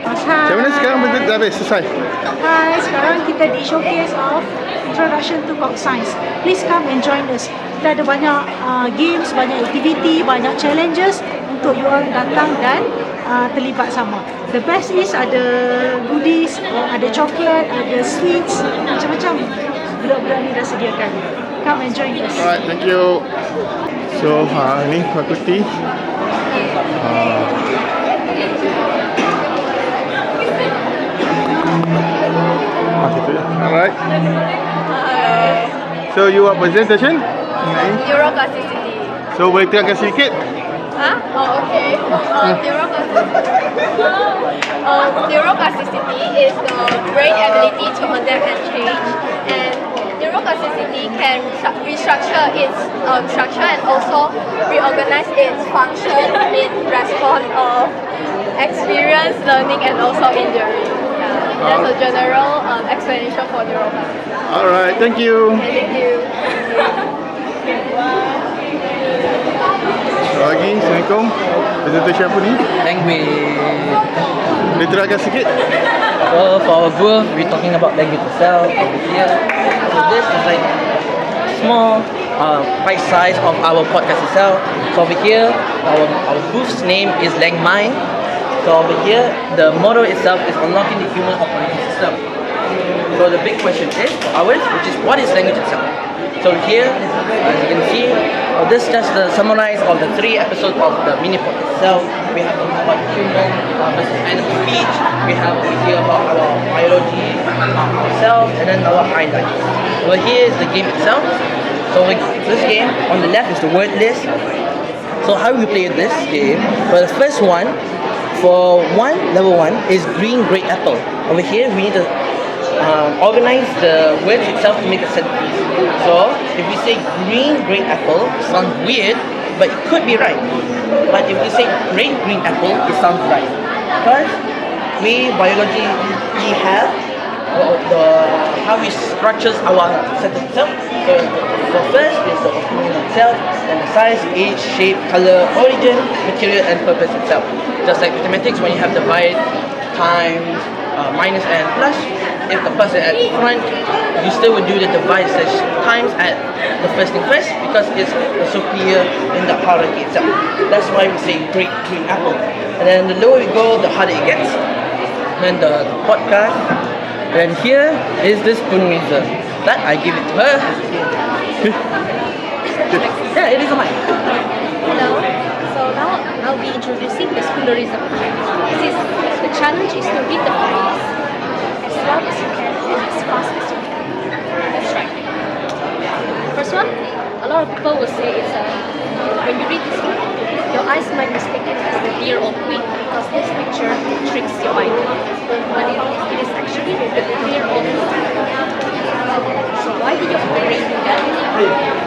Macam mana sekarang benda dah habis, selesai? Hai, sekarang kita di showcase of Introduction to Pop Science. Please come and join us. Kita ada banyak games, banyak aktiviti, banyak challenges untuk you all datang dan terlibat sama. The best is ada goodies, ada coklat, ada sweets, macam-macam budak-budak ni dah sediakan. Come and join us. Alright, thank you. So, ni fakulti. Gitu ya. Alright. So, you are presentation? Neuroplasticity. So, boleh terangkan sedikit? Oh, okay. Neuroplasticity is the brain ability to adapt and change, and neuroplasticity can restructure its structure and also reorganize its function in response of experience, learning, and also injury. That's a general explanation for neuroplasticity. Alright, thank you. Thank you. Lagi, Assalamualaikum. Presentation apa ni? Language. Boleh terangkan sikit? Well, for our booth, we're talking about language itself over here. So this is like small bite size of our podcast itself. So over here, our booth's name is LangMind. So over here, the motto itself is unlocking the human operating system. So the big question is ours, which is what is language itself? So here, as you can see, this is just the summarize of the 3 episodes of the mini podcast itself. We have about human versus animal speech. We have over here about our biology ourselves, and then our highlights. So here is the game itself. So this game on the left is the word list. So how we play this game? Well, the first one for level 1 is green great apple. Over here we need to organize the words itself to make a sentence. So if we say green great apple, it sounds weird, but it could be right. But if we say great green apple, it sounds right. Because we biology have how we structures our sentence itself. So first is the opinion itself, then the size, age, shape, color, origin, material, and purpose itself. Just like mathematics, when you have divide, times, minus and plus, if the person at front, you still would do the divide slash times at the first thing first, because it's the superior in the hierarchy itself. That's why we say great green apple. And then the lower we go, the harder it gets. Then the podcast. And here is this spoon razor. That I give it to her. Yeah, it is a mic. Hello. So now I'll be introducing the spoonerism. The challenge is to read the phrase as loud as you can and as fast as you can. That's right. First one, a lot of people will say it's when you read this book, your eyes might mistake it as the deer or queen because this picture tricks your mind. But it is actually the deer or queen. So why did your brain do that?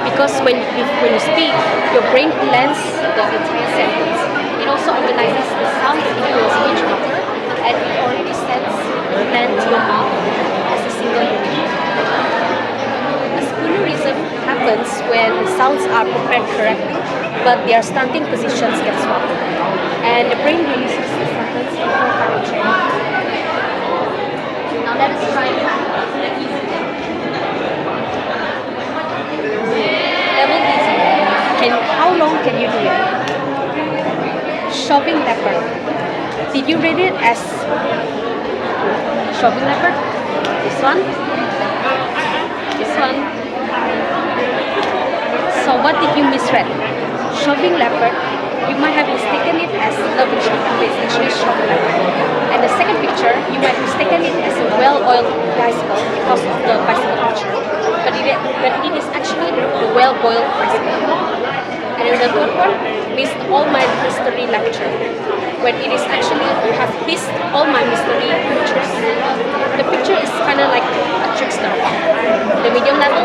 Because when you speak, your brain plans the entire sentence. It also organizes the sounds into your speech buffer, and it already plans your mouth as a single unit. A spoonerism happens when sounds are prepared correctly, but their starting positions get swapped, and the brain releases the sentence before final check. Now let us try level easy. How long can you do it? Shopping leopard. Did you read it as shopping leopard? This one? This one? So what did you misread? Shopping leopard, you might have mistaken it as loving shopping, but it's actually shopping leopard. And the second picture, you might have mistaken it as a well-oiled bicycle because of the bicycle picture. But it is actually the well-boiled bicycle. And in the third one, missed all my mystery lecture. When it is actually, you have missed all my mystery pictures. The picture is kind of like a trickster. The medium level.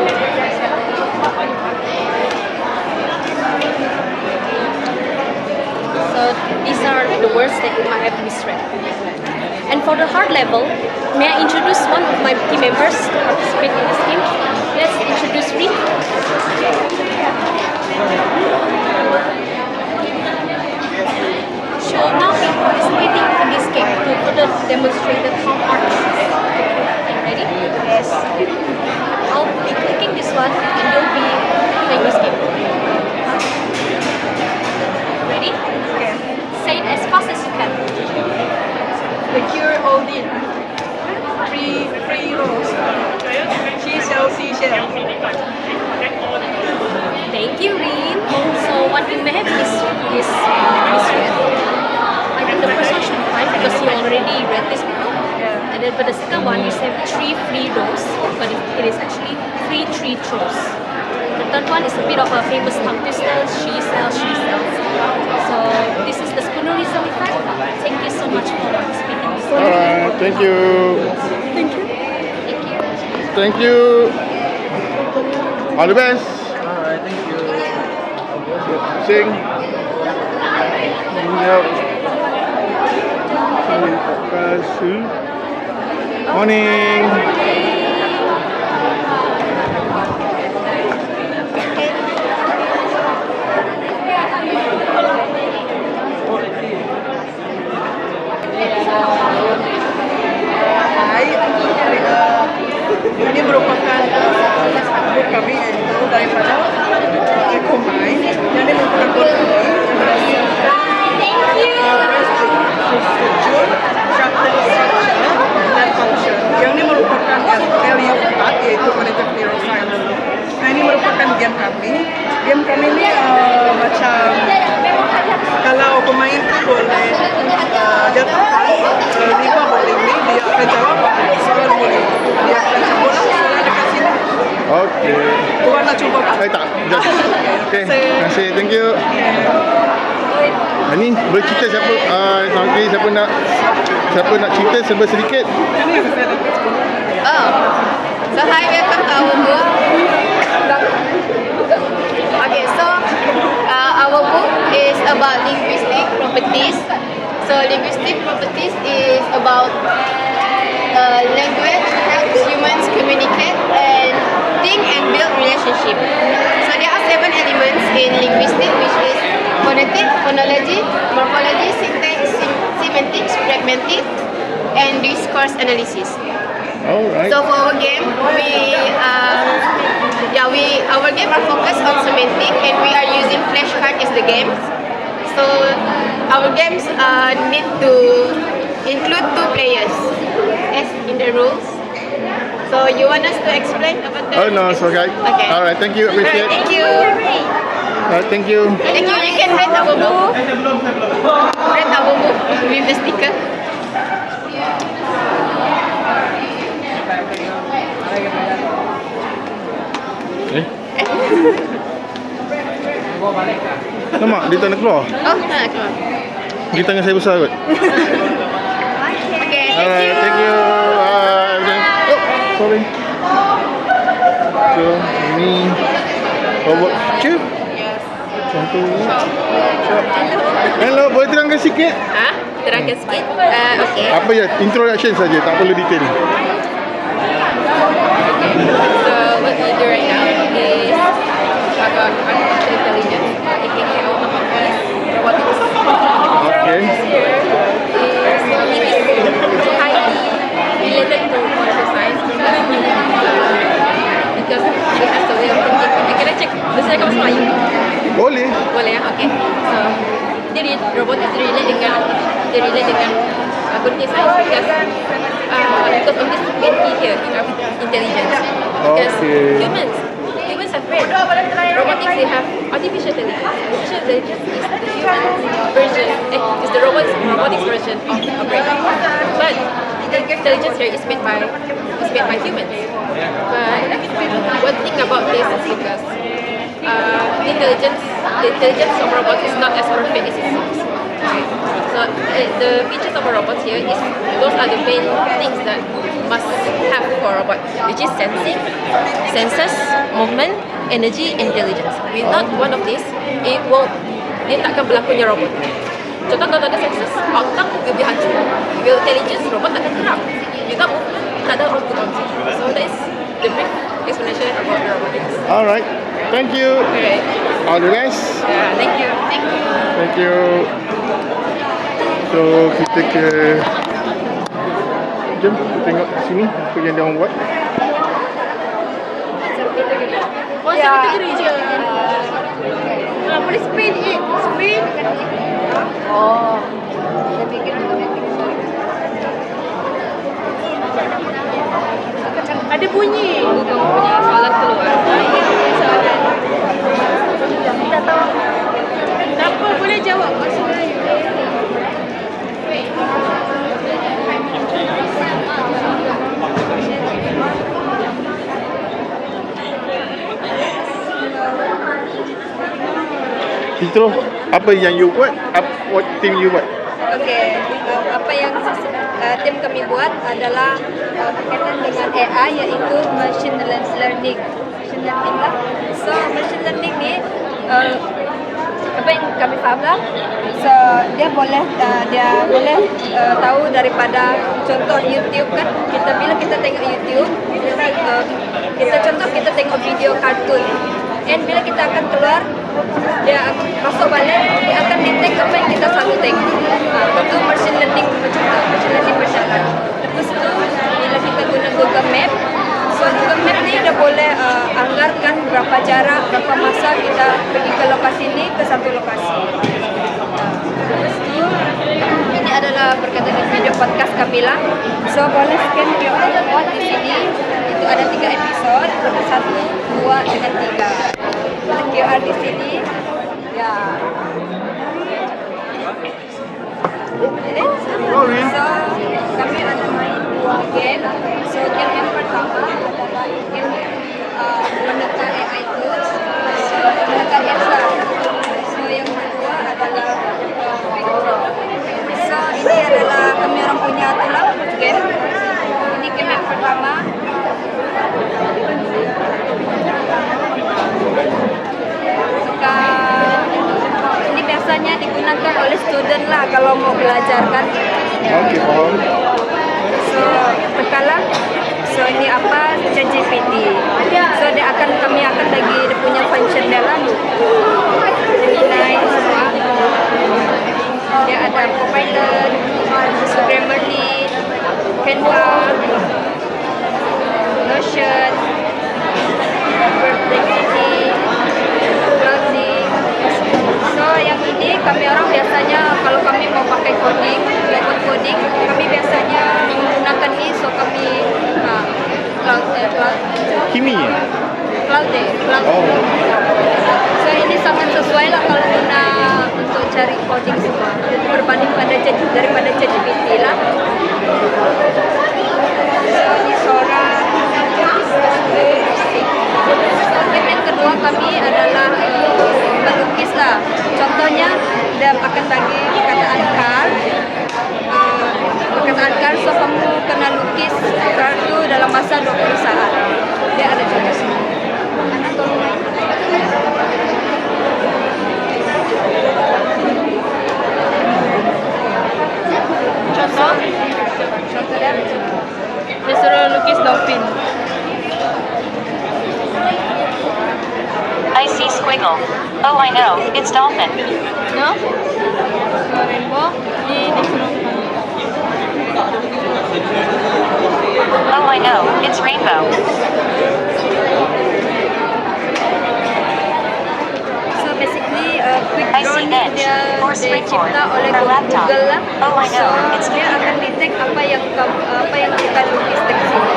So these are the words that you might have misread. And for the hard level, may I introduce one of my team members to participate in this game? Let's introduce Reed. So now we are participating in this game to further the cure all need. Free rose. Seashell. Thank you, Rin. So what we may have is misread. I think the first one should be 5 because you already read this before. Yeah. And then for the second one, you said 3 free rows, but it is actually free 3 throws. The third one is a bit of a famous tongue twister, she sells. So this is the spoonerism effect. Thank you so much for speaking this. Alright, thank you. Thank you. Thank you. All the best. Alright, thank you. Sing. Yep. Terima kasih. Morning. Ini merupakan buat kami yaitu daripada Ecomine. Jadi merupakan buat kami struktur, chapter structure, dan function. Yang ini merupakan value 4 yaitu cognitive neuroscience. Nah ini merupakan game kami. Game kami ini macam kalau pemain boleh jatuh lima bowling ni dia akan jawab soalan bowling. Dia akan jawab soalan dekat sini. Okay. Tuan nak cuba tak? Tak. Just. Okay. Terima kasih. Thank you. Ni boleh cerita siapa siapa nak cerita serba sedikit. Oh, so hi, welcome to our book. Okay, so our book is about linguistic properties. So linguistic properties is about language helps humans communicate and think and build relationship. So there are 7 elements in linguistic, which is phonetic, phonology, morphology, syntax, semantics, pragmatic, and discourse analysis. Alright. So for our game, our game are focused on semantic, and we are using flashcard as the game. So our games need to include 2 players, as in the rules. So you want us to explain about that? Oh no, it's okay. Okay. Alright, thank you. Appreciate. Alright, thank you. Thank you. Thank you. You can rate our book. Rate our book with the sticker. Nampak dia tak nak keluar. Oh, nak keluar. Dia tangan saya besar kot. Okay, Alright, thank you. Everything. Oh, sorry. So, ini robot future. Contoh. Hello, boleh terangkan sikit? Ha? Terangkan sikit. Okay. Apa ya? Introduction saja, tak perlu detail. So what we do right now is about artificial intelligence, aka robotics. Okay. Here is highly related to computer science because it has a way of thinking. Can I check? Bisa kamu Melayu? Boleh. Boleh ya, okay. So jadi robotics relate dengan computer science because of this main key here, intelligence. Because Okay. humans have brain. Robotics, they have artificial intelligence. Artificial intelligence is the human version, is the robotics version of a brain. But intelligence here is made by humans. But one thing about this is because the intelligence of robots is not as perfect as it seems. So the features of a robot here is those are the main things that must have for a robot, which is sensing, sensors, movement, energy, intelligence. Without one of these, dia takkan berlakunya robot. Contoh kalau tak ada sensors, outcome will be hancur. Will intelligence, robot takkan gerak. Without movement, tak ada output. So that is the brief explanation about the robotics. Alright. Thank you. Okay. All the best. Yeah, thank you. Thank you. So kita ke jom kita tengok sini apa yang dia orang buat. Oh, satu kategori je. Boleh spin je. Spin. Oh, saya fikir automatic. Ada bunyi. Kamu punya soalan keluar. Soalan. Tak tahu. Tak apa, boleh jawab bahasa Melayu. Itu apa yang you buat? What team you buat? Okey, apa yang tim kami buat adalah berkaitan dengan AI iaitu machine learning. Machine learning lah. So machine learning ni apa yang kami faham lah. So dia boleh tahu daripada contoh YouTube kan. Bila kita tengok YouTube, kita tengok video kartun. And bila kita akan keluar, dia masuk balik, dia akan detect apa yang kita selalu tengok. Itu machine learning macam tu, machine learning berjalan. Lepas tu, bila kita guna Google Map, so Google Map ni dia boleh anggarkan berapa jarak, berapa masa kita pergi ke lokasi ni, ke satu lokasi. Lepas tu, ini adalah berkaitan dengan video podcast kami lah. So boleh scan QR code di sini. Itu ada 3 episod, 1, 2 dengan 3. QR di sini. Ya. Okay. So kami ada main 2 game. So game yang pertama adalah game menekan AI tools. So menekan Elsa. So yang kedua adalah Victor. So ini adalah kami orang punya tulang game. Ini game yang pertama. Ini biasanya digunakan oleh student lah kalau mau belajar kan. Okey, faham. So tekanlah. So ini apa? ChatGPT. So kami akan bagi dia punya function dia lah. Gemini semua. Dia ada Copilot, Grammarly, Canva, Notion, Perplexity, Browsing. So yang ini kami orang biasanya kalau kami mau pakai coding, belajar coding, kami biasanya menggunakan ini. So kami Kimi ya? Cloud. Oh. So ini sangat sesuai lah kalau guna untuk cari coding semua berbanding daripada ChatGPT lah. So ini Sora. Game yang kedua kami adalah melukis lah. Contohnya dia akan bagi perkataan card. Perkataan card, so kamu kena lukis card tu dalam masa 20 saat. Dia ada contoh sini. Contoh dia suruh lukis dolphin. I see squiggle. Oh, I know, it's dolphin. No? So rainbow, ini disuruh. Oh, I know, it's rainbow. So basically, quick I draw see ni edge dia or springboard dicipta oleh or laptop. Google lah. Oh, I know, So it's dia akan detect apa yang kita lukis dekat sini.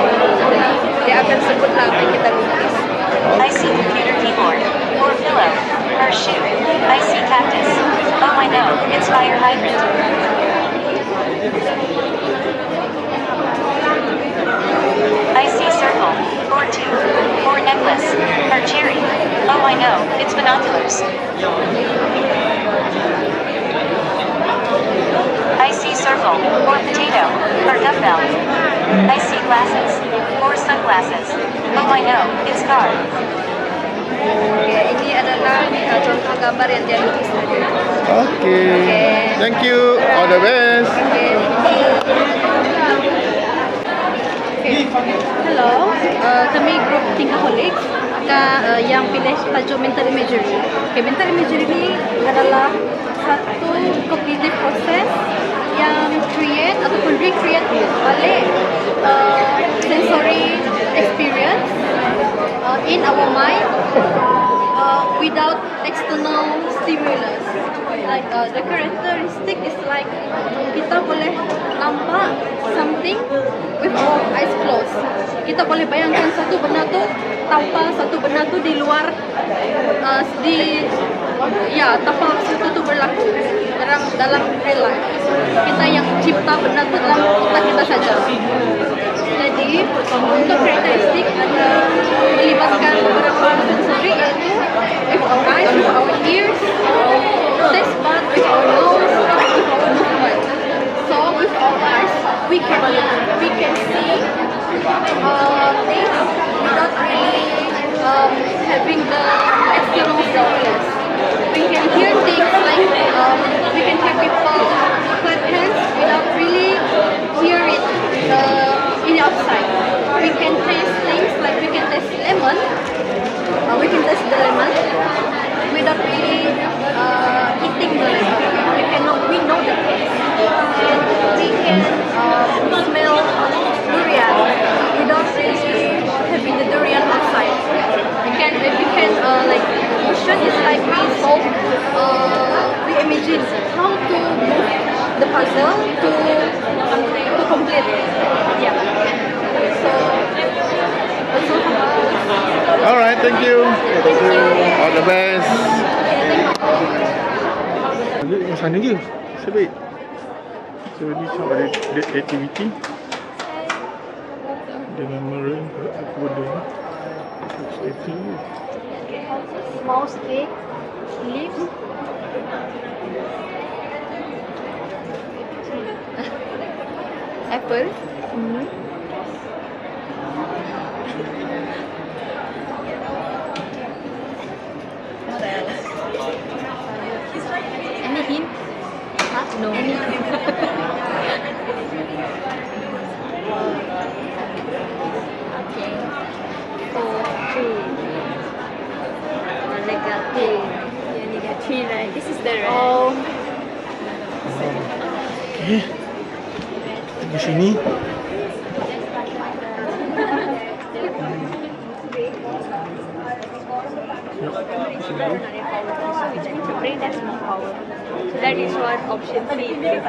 Dia akan sebutlah apa yang kita lukis. I see computer keyboard or pillow or shoe. I see cactus. Oh, I know, it's fire hydrant. I see circle or tube or necklace or cherry. Oh, I know, it's binoculars. I see circle or potato or dumbbell. I see glasses or sunglasses. Oh, I know, it's car. Okay, ini adalah contoh gambar yang dia lukis tadi. Okay. Thank you. All the best. Hello, kami grup Thinkaholics yang pilih tajuk mental imagery. Okay, mental imagery ni adalah satu cognitive process yang create ataupun recreate balik sensory experience in our mind without external stimulus. Like the characteristic is like kita boleh nampak something with our eyes closed. Kita boleh bayangkan satu benda tu tanpa satu benda tu di luar tanpa satu tu berlaku dalam real life. Kita yang cipta benda tu dalam otak kita saja. Jadi untuk karakteristik ada melibatkan beberapa sensori, iaitu with our eyes, with our ears, taste buds, with our nose, with our movement. So with our eyes, we can see things without really having the external stimulus. We can hear things like we can hear people clap hands without really hear it in the outside. We can taste things like we can taste lemon. We can taste the lemon without really eating the lemon. We know the taste. And we can smell durian without really having the durian outside. We can like motion is like we imagine how to move the puzzle to complete it. Yeah. So Alright, thank you. All the best. Yang sana je. Sebaik. So ni semua ada activity dengan marine aquarium. Stay tuned. small stick, leaves. Apple. What else? Any hint? No. Any hint? Okay. 4, 3. Negative. Yeah, negative, right? This is the right. Oh. Okay. Di sini. To bring that small power. So that is what option 3 is.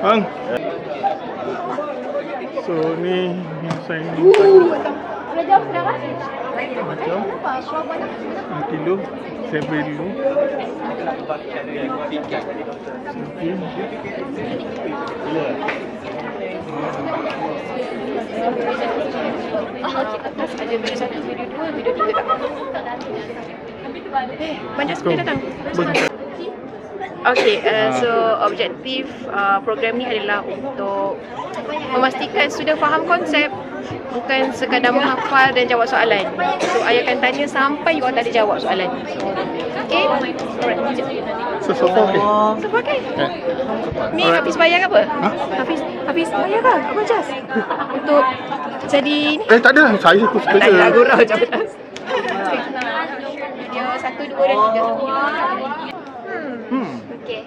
Bang. So ni yang saya minta. Boleh jawab sudah kan? Macam nanti dulu saya beri dulu. Ada video 1, video 2, video 3 tak? Banyak sekali datang. Okay, so objektif program ni adalah untuk memastikan student faham konsep, bukan sekadar menghafal dan jawab soalan. So, ayah akan tanya sampai you all tak ada jawab soalan. Okay? Alright. So far okay. So, okay. Ni Hafiz bayar ke apa? Ha? Hafiz bayar ke? Apa jas? Untuk jadi ni? Tak ada. Saya ikut Tak ada, saja. gurau je. Video 1, 2 dan 3. Okay.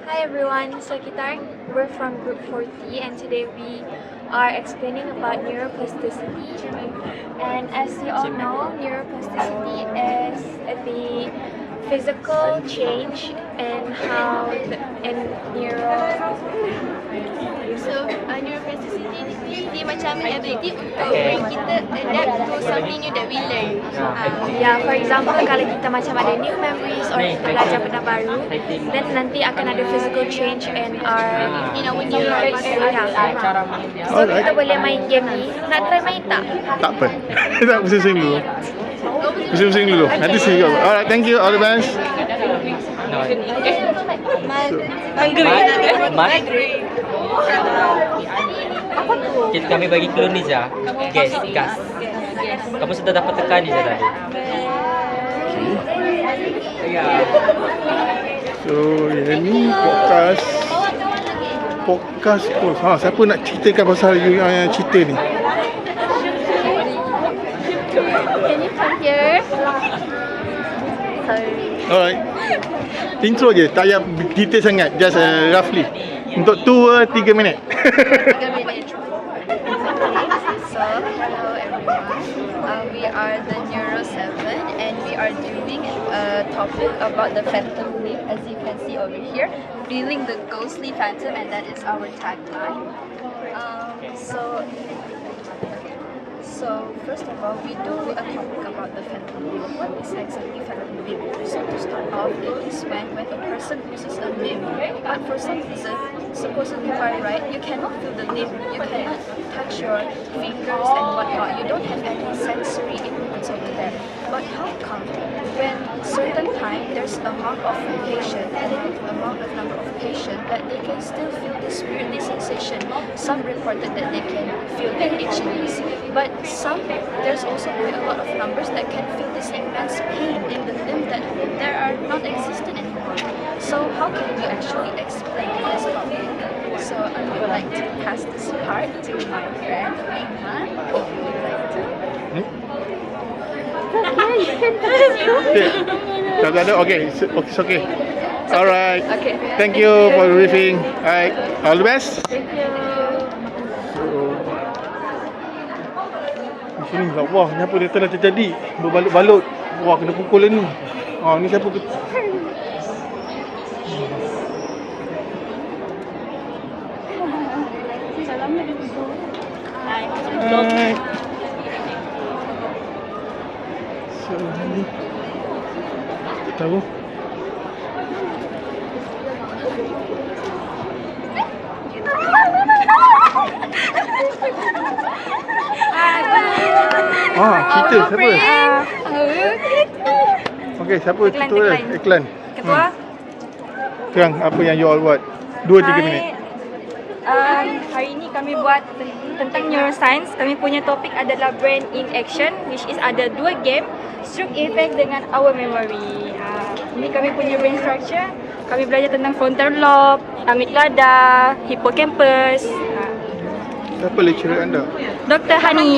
Hi everyone, so kita we're from group 40 and today we are explaining about neuroplasticity. And as you all know, neuroplasticity is the physical change in how Neuroplasticity ni dia macam ability untuk bring kita adapt to something new that we learn. yeah, for example, kalau kita macam ada new memories or kita belajar benda baru, then nanti akan ada physical change in our neurons. So kita boleh main game ni. Nak try main tak? Tak apa. Tak pusing dulu. Pusing dulu. Nanti see you. Alright, thank you. All the best. Kita kami bagi clue ni je. Gas. Kamu sudah dapat tekan ni je tadi. So, yang ni podcast pun. Siapa nak ceritakan pasal yang cerita ni? Can you come here? Sorry. Alright. Intro je, tak payah detail sangat. Just roughly. Untuk 2-3 minit. 3 minit. So, hello everyone. We are the Neuro 7 and we are doing a topic about the phantom limb, as you can see over here. revealing the ghostly phantom, and that is our tagline. So first of all, we do a topic about the phantom limb. What is exactly phantom limb? So to start off, it is when a person loses a limb, but for some reason, supposedly by right, you cannot feel the limb, you cannot touch your fingers and whatnot. You don't have any sensory inputs over there. But how come when certain time there's amount of patient, amount of number of patient, that they can still feel this weirdly sensation? Some reported that they can feel the itchiness, but there's also quite a lot of numbers that can feel this immense pain in the limb that there are not existent anymore. So how can we actually explain this problem? So I would like to pass this part to my friend Iman. Would you like to? Tak ada. Okay, it's okay. Alright. Okay. Thank you for the briefing. Alright, all the best. Thank you. Di sini pula, wah, ni apa dia telah terjadi? Berbalut-balut. Wah, kena pukul ni. Ni siapa ke? Hai. So, ni tak tahu. Kita siapa? Okey, siapa ketua dia? Iklan. Ketua? Sekarang apa yang you all buat? 2-3 minit. Hari ini kami buat tentang neuroscience. Kami punya topik adalah brain in action, which is ada 2 game, stroke effect dengan our memory. Ini kami punya brain structure. Kami belajar tentang frontal lobe, amygdala, hippocampus. Siapa lecturer anda? Dr. Hani.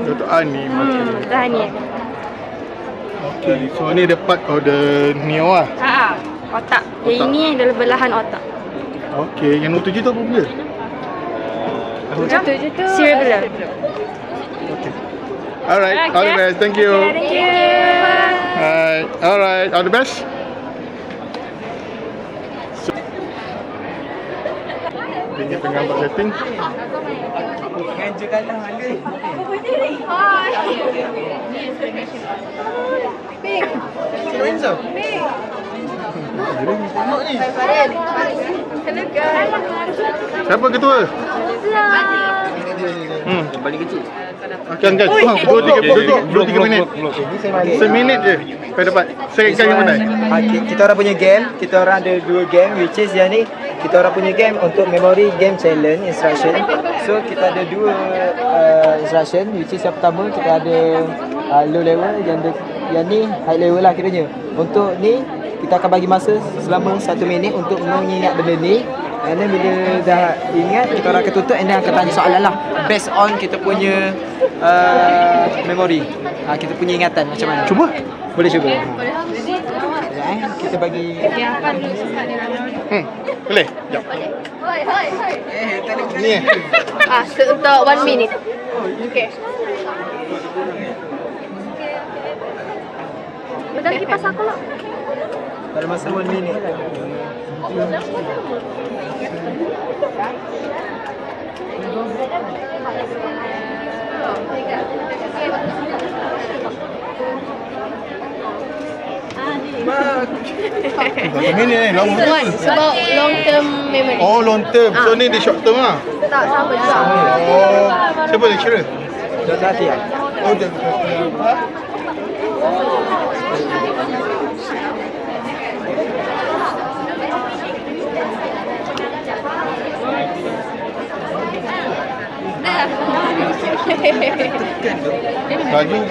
Dr. Ani. Dr. Hani. Okay, so ni the part of the neo lah. Otak. Yang ini adalah belahan otak. Okay, yang nombor 7 tu apa benda? Tujuh tu cerebellum. Okay. Alright, all the best. Thank you. Thank you. Alright, all the best. Dia tengah buat setting. Siapa ketua? Yang paling kecil. Kan 2-3 minit. Seminit je. Kau dapat. Saya kali mana? Kita orang punya game, kita orang ada 2 game, which is yang ni kita orang punya game untuk memory game challenge instruction. So kita ada 2 instruction, which is yang pertama kita ada low level, yang ni high level lah kiranya. Untuk ni kita akan bagi masa selama 1 minit untuk mengingat benda ni. And then bila dah ingat, kita orang akan tutup and then akan tanya soalan lah based on kita punya memory, kita punya ingatan macam mana. Cuba. Boleh cuba. Kita bagi boleh? Jap. Ni Untuk 1 minute. Okay. Betul kipas aku lah. dalam masa 1 minit. Minit ni lama betul. Sebab long term memory. Oh, long term. So ni di short term lah. Tak sama juga. Oh, siapa lecturer? Dr. Atia. Oh, dia. Lagi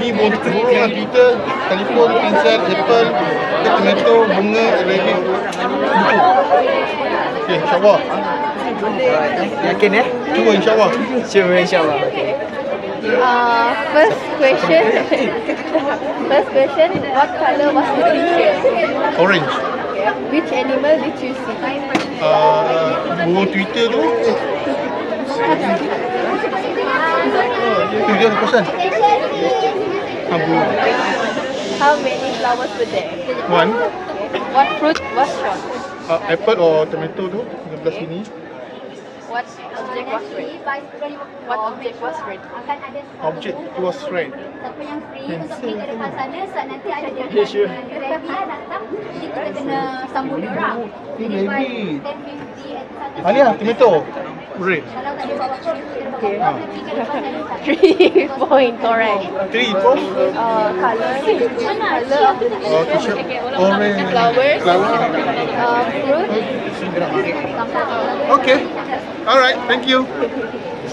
ni burung lah kita, telefon, pensel, apple, tomato, bunga, lagi buku. Okay, insyaAllah. Yakin ya? Cuba insyaAllah. Cuba insyaAllah. First question. What color was the t-shirt? Orange. Which animal did you see? Burung Twitter tu. Tu dia pesan. Burung. How many flowers were there? One. What fruit was shown? apple or tomato tu sebelah sini. What object was read? What object was read? Object was red. Siapa yang free untuk pergi ke depan sana, sebab nanti ada dia Yeah, sure. ready lah datang, jadi kita kena sambung dia orang. Jadi by Maybe. 10:50 at satu. Alia, tomato. Red. Kalau tak ada bawa kita pergi ke depan sana. 3 point correct. 3, 4. Color. Oh, t-shirt. Orange. Flowers. Flower. Fruit. Okay. Alright, thank you.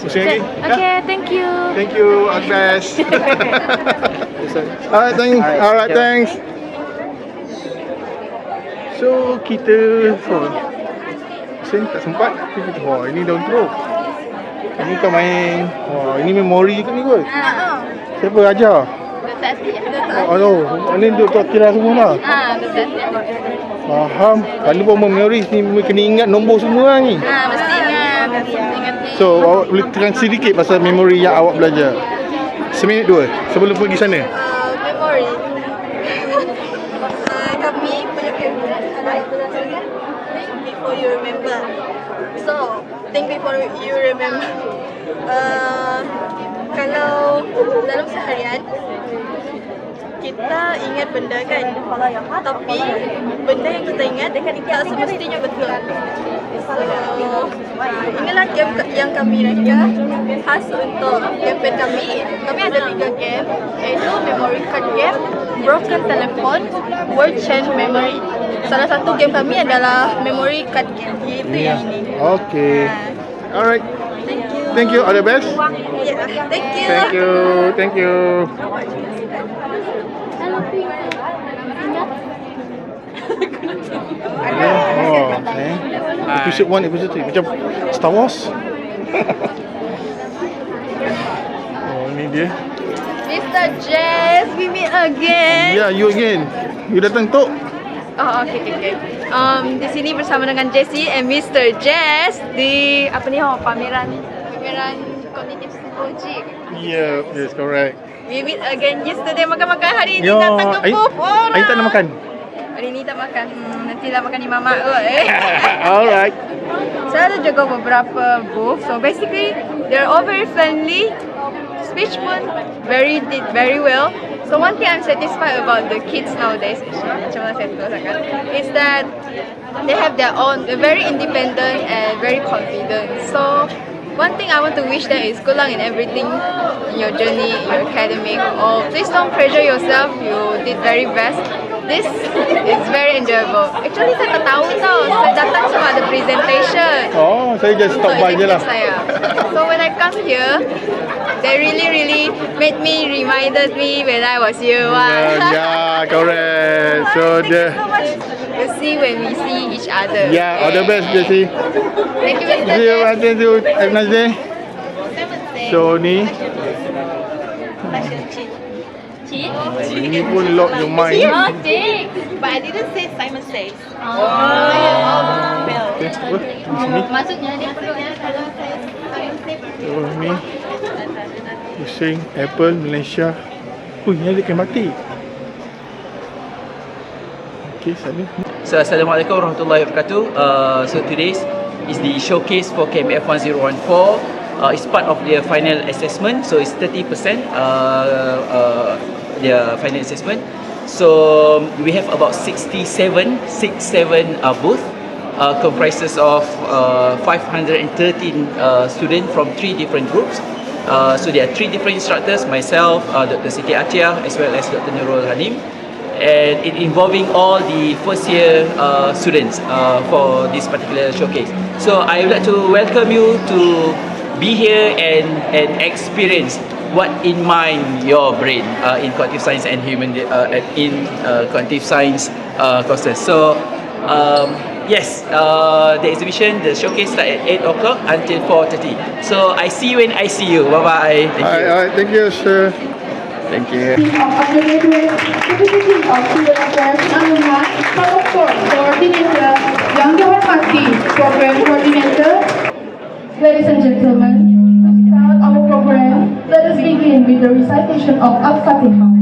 Pusing lagi. Okay, thank you. Thank you, all the best. Alright, thanks. So kita Sen tak sempat. Wah, ini daun teruk. Ini kau main. Wah, ini memori ke ni kot? Siapa ajar? Oh, ini untuk kira semua lah. Faham. Kalau pun memori ni kena ingat nombor semua ni. Mesti ingat. So, awak boleh terang sedikit pasal memori yang awak belajar. Seminit dua sebelum pergi sana. Memory. Kami punya favorite adalah think before you remember. So, think before you remember. Kalau dalam seharian kita ingat benda kan, tapi benda yang kita ingat tak semestinya betul. So, inilah game yang kami reka khas untuk campaign kami. Kami ada 3 game, iaitu memory card game, broken telephone, word chain memory. Salah satu game kami adalah memory card game, iaitu yang ini. Okay. Alright. Thank you. All the best. Yeah, thank you. Thank you. Thank you. Oh, okay. Episode 1, episode 3 macam Star Wars. Oh, ini dia. Mr. Jess, we meet again. Yeah, you again. You datang tu. Oh, okay. Di sini bersama dengan Jessie and Mr. Jess di pameran kognitif psikologi. Yeah, yes, correct. We meet again yesterday makan-makan, hari ini Yo, datang ke booth orang. Ain tak nak makan. Hari ini tak makan. Nantilah makan di Mama. Alright. Saya ada juga beberapa booth. So basically, they're all very friendly. Speech pun did very well. So one thing I'm satisfied about the kids nowadays, macam mana saya tahu sangat, is that they have their own, they're very independent and very confident. So one thing I want to wish them is good luck in everything, in your journey, in your academic. Please don't pressure yourself. You did very best. This is very enjoyable. Actually saya tak tahu tau. Saya datang cuma ada presentation. Oh, saya just stop by je lah. Saya. So when I come here, they really made me reminded me when I was year 1. Yeah, correct. So Thank you so much. We'll see when we see each other. yeah, all the best, Jessie. Thank you, Mr. See you, Jess. thank you. Have a nice day. So ni, ini pun lock your mind. But I didn't say Simon Says. Okay, apa? Di sini. Maksudnya dia perlu kalau saya So ni, pusing Apple Malaysia. Ni ada kain batik. Okay, sana. So, Assalamualaikum warahmatullahi wabarakatuh. So today is the showcase for KMF 1014. It's part of their final assessment. So it's 30% their final assessment. So we have about 67 booth. Comprises of 513 students from 3 different groups. So there are 3 different instructors, myself, Dr. Siti Atia, as well as Dr. Nurul Hanim, and it involving all the first year students for this particular showcase. So I would like to welcome you to be here and experience what in mind your brain in cognitive science and human in cognitive science courses. So yes, the exhibition, the showcase start at 8 o'clock until 4:30. So I see you when I see you. Bye bye. Thank you. Alright, thank you, sir. Thank you. Undergraduate Representative of Student Affairs Alumni, Protocol Coordinator, Yang Dihormati Program Coordinator. Ladies and gentlemen, to start our program, let us begin with the recitation of Al-Fatihah.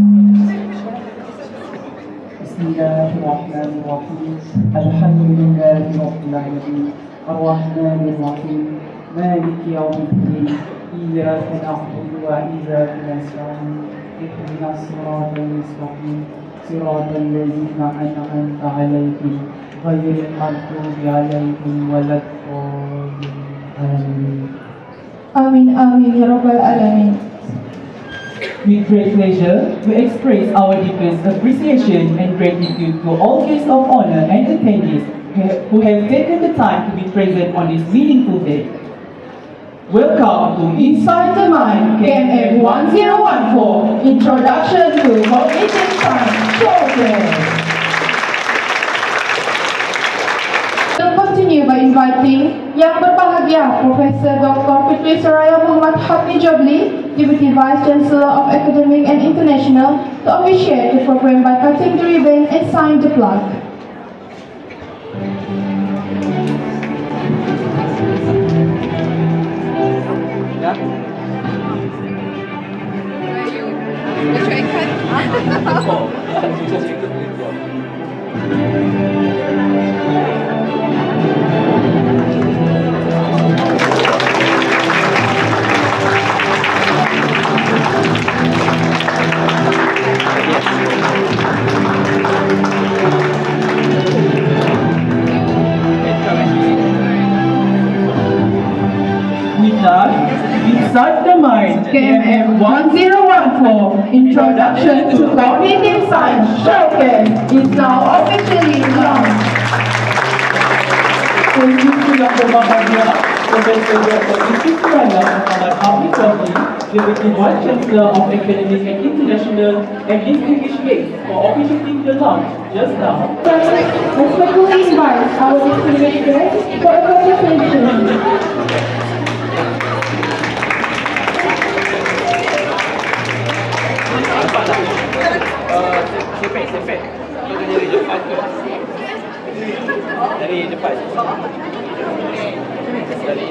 Bismillahirrahmanirrahim. Alhamdulillahi Rabbil Alamin. Ar-Rahmanir-Rahim. Maliki Yawmiddin. Iyyaka na'budu wa iyyaka nasta'in. Ihdinas siratal mustaqim. Siratal ladzina an'amta 'alaihim ghairil maghdubi 'alaihim waladdallin. Amin. Amin, amin, ya Rabbal Alamin. With great pleasure, we express our deepest appreciation and gratitude to all guests of honor and attendees who have taken the time to be present on this meaningful day. Welcome to Inside the Mind, KMF 1014, Introduction to Cognitive Science Showcase. We'll continue by inviting Yang Berbahagia Profesor Dr. Fitri Suraya Muhammad Hafni Jobli, Deputy Vice Chancellor of Academic and International, to officiate the program by cutting the ribbon and sign the plaque. With that, Inside the Mind, KMF 1014, Introduction to Cognitive Science Showcase is now officially launched. Thank you to Dr. Bahagia, Professor Dr. Fitri Suraya Muhammad Hafni Jobli, Deputy Vice Chancellor of Academic and International, and distinguished guests for officiating the launch just now. Respectfully invite our distinguished guests for a presentation. Sepet. Dari depan tu. Dari depan. Dari